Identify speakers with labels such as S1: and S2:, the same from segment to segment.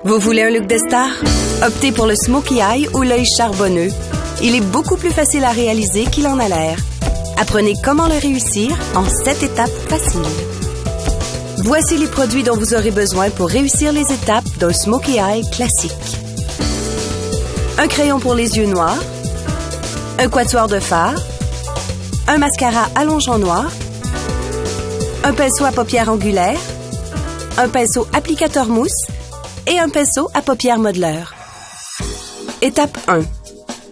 S1: Vous voulez un look de star? Optez pour le smokey eye ou l'œil charbonneux. Il est beaucoup plus facile à réaliser qu'il en a l'air. Apprenez comment le réussir en 7 étapes faciles. Voici les produits dont vous aurez besoin pour réussir les étapes d'un smokey eye classique. Un crayon pour les yeux noirs, un quatuor de fard, un mascara allongeant noir, un pinceau à paupières angulaires, un pinceau applicateur mousse et un pinceau à paupières modeleur. Étape 1.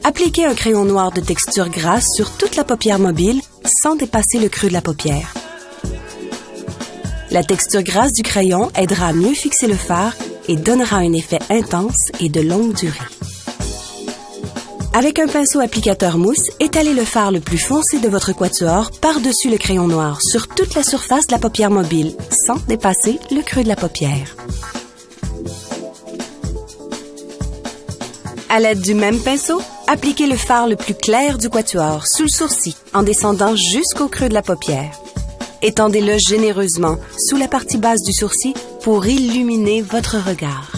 S1: Appliquez un crayon noir de texture grasse sur toute la paupière mobile sans dépasser le creux de la paupière. La texture grasse du crayon aidera à mieux fixer le fard et donnera un effet intense et de longue durée. Avec un pinceau applicateur mousse, étalez le fard le plus foncé de votre quatuor par-dessus le crayon noir sur toute la surface de la paupière mobile, sans dépasser le creux de la paupière. À l'aide du même pinceau, appliquez le fard le plus clair du quatuor sous le sourcil en descendant jusqu'au creux de la paupière. Étendez-le généreusement sous la partie basse du sourcil pour illuminer votre regard.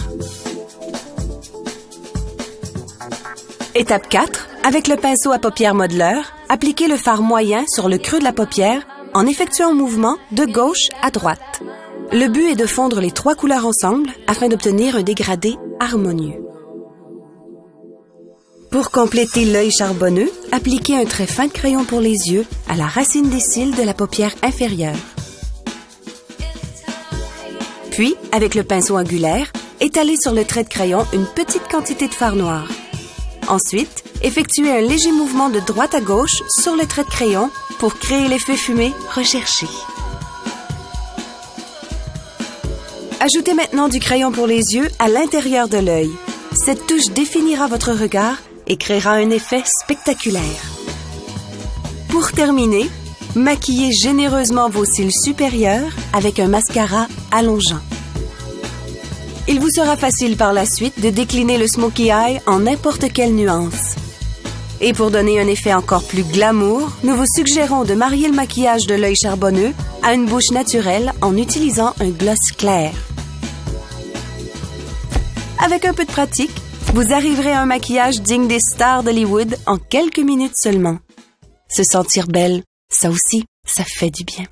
S1: Étape 4. Avec le pinceau à paupières modeleur, appliquez le fard moyen sur le creux de la paupière en effectuant un mouvement de gauche à droite. Le but est de fondre les 3 couleurs ensemble afin d'obtenir un dégradé harmonieux. Pour compléter l'œil charbonneux, appliquez un trait fin de crayon pour les yeux à la racine des cils de la paupière inférieure. Puis, avec le pinceau angulaire, étalez sur le trait de crayon une petite quantité de fard noir. Ensuite, effectuez un léger mouvement de droite à gauche sur le trait de crayon pour créer l'effet fumé recherché. Ajoutez maintenant du crayon pour les yeux à l'intérieur de l'œil. Cette touche définira votre regard et créera un effet spectaculaire. Pour terminer, maquillez généreusement vos cils supérieurs avec un mascara allongeant. Il vous sera facile par la suite de décliner le smokey eye en n'importe quelle nuance. Et pour donner un effet encore plus glamour, nous vous suggérons de marier le maquillage de l'œil charbonneux à une bouche naturelle en utilisant un gloss clair. Avec un peu de pratique, vous arriverez à un maquillage digne des stars d'Hollywood en quelques minutes seulement. Se sentir belle, ça aussi, ça fait du bien.